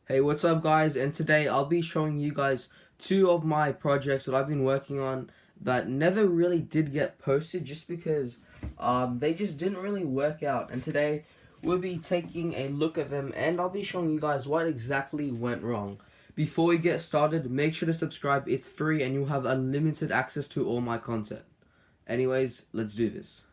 Hey, what's up guys? And today I'll be showing you guys two of my projects that I've been working on that never really did get posted just because they just didn't really work out. And today we'll be taking a look at them and I'll be showing you guys what exactly went wrong. Before we get started, make sure to subscribe. It's free and you'll have unlimited access to all my content. Anyways, let's do this.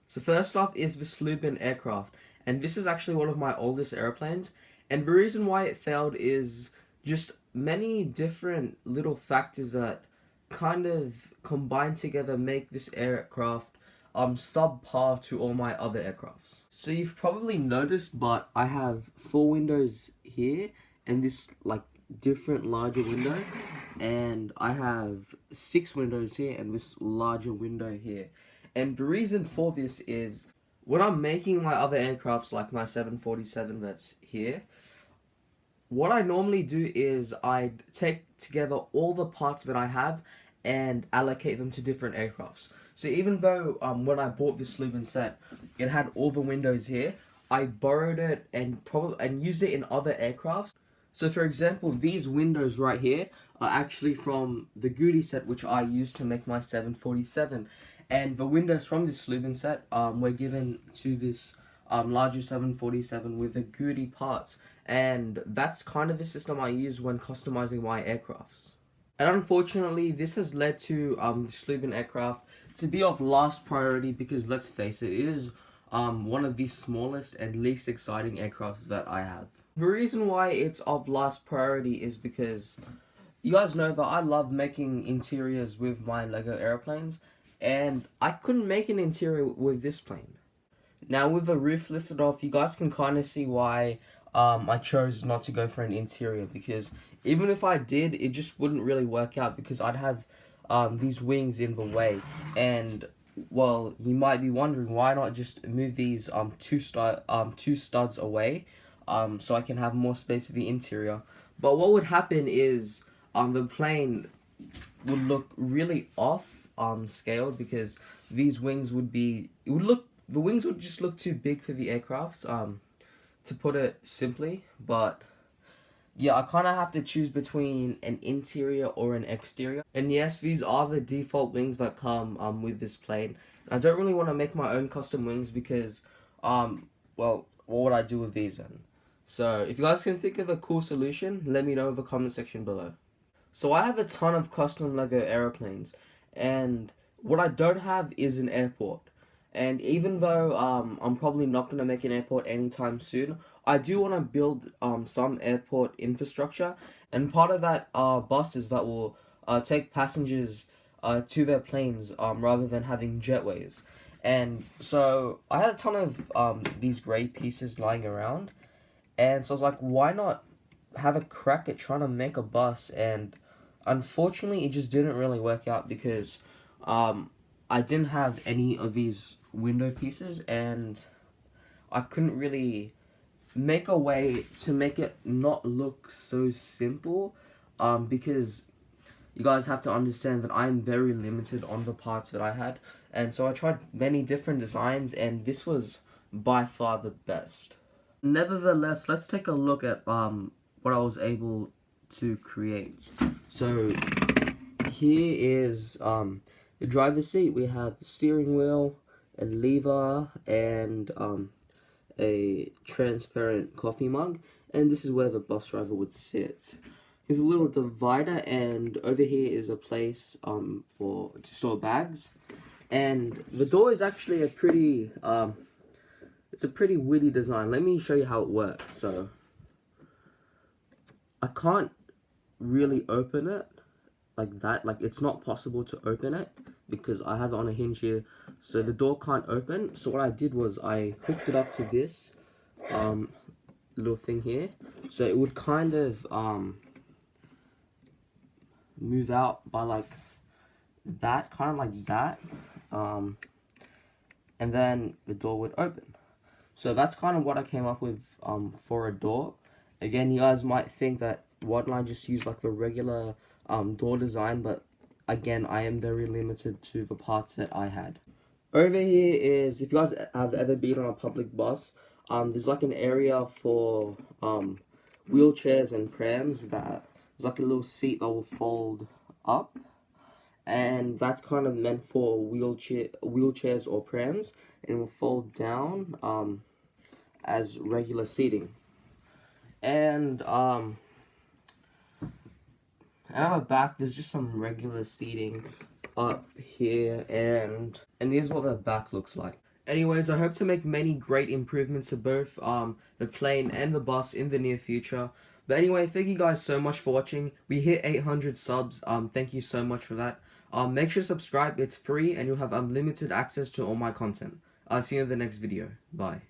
So first up is the Slubin aircraft, and this is actually one of my oldest airplanes, and the reason why it failed is just many different little factors that kind of combine together make this aircraft subpar to all my other aircrafts. So you've probably noticed, but I have four windows here and this like different larger window, and I have six windows here and this larger window here. And the reason for this is when I'm making my other aircrafts like my 747 that's here, what I normally do is I take together all the parts that I have and allocate them to different aircrafts. So even though when I bought this Leuven set, it had all the windows here, I borrowed it and used it in other aircrafts. So for example, these windows right here are actually from the Goody set which I used to make my 747. And the windows from this Leuven set were given to this larger 747 with the Goody parts. And that's kind of the system I use when customizing my aircrafts. And unfortunately, this has led to the Leuven aircraft to be of last priority because let's face it is one of the smallest and least exciting aircrafts that I have. The reason why it's of last priority is because you guys know that I love making interiors with my Lego airplanes, and I couldn't make an interior with this plane. Now with the roof lifted off, you guys can kind of see why I chose not to go for an interior, because even if I did, it just wouldn't really work out because I'd have these wings in the way. And well, you might be wondering why not just move these two studs away, so I can have more space for the interior. But what would happen is the plane would look really off scaled because these wings would be the wings would just look too big for the aircrafts, to put it simply. But yeah, I kind of have to choose between an interior or an exterior. And yes, these are the default wings that come with this plane. I don't really want to make my own custom wings because well, what would I do with these then? So if you guys can think of a cool solution, let me know in the comment section below. So I have a ton of custom Lego airplanes, and what I don't have is an airport. And even though I'm probably not going to make an airport anytime soon, I do want to build some airport infrastructure. And part of that are buses that will take passengers to their planes rather than having jetways. And so I had a ton of these grey pieces lying around. And so I was like, why not have a crack at trying to make a bus? And unfortunately, it just didn't really work out because I didn't have any of these window pieces, and I couldn't really make a way to make it not look so simple, because you guys have to understand that I'm very limited on the parts that I had, and so I tried many different designs, and this was by far the best. Nevertheless, let's take a look at what I was able to create. So here is the driver's seat. We have the steering wheel, a lever, and a transparent coffee mug, and this is where the bus driver would sit. Here's a little divider, and over here is a place to store bags. And the door is actually a pretty it's a pretty witty design. Let me show you how it works. So I can't really open it like that. Like, it's not possible to open it because I have it on a hinge here, so the door can't open. So what I did was I hooked it up to this little thing here, so it would kind of move out by like that, kind of like that, and then the door would open. So that's kind of what I came up with for a door. Again, you guys might think that why don't I just use like the regular door design, but again, I am very limited to the parts that I had. Over here is, if you guys have ever been on a public bus, There's like an area for wheelchairs and prams that there's like a little seat that will fold up, and that's kind of meant for wheelchairs or prams, and will fold down as regular seating. And at my back, there's just some regular seating up here, and this is what the back looks like. Anyways, I hope to make many great improvements to both the plane and the bus in the near future. But anyway, thank you guys so much for watching. We hit 800 subs. Thank you so much for that. Make sure to subscribe. It's free, and you'll have unlimited access to all my content. I'll see you in the next video. Bye.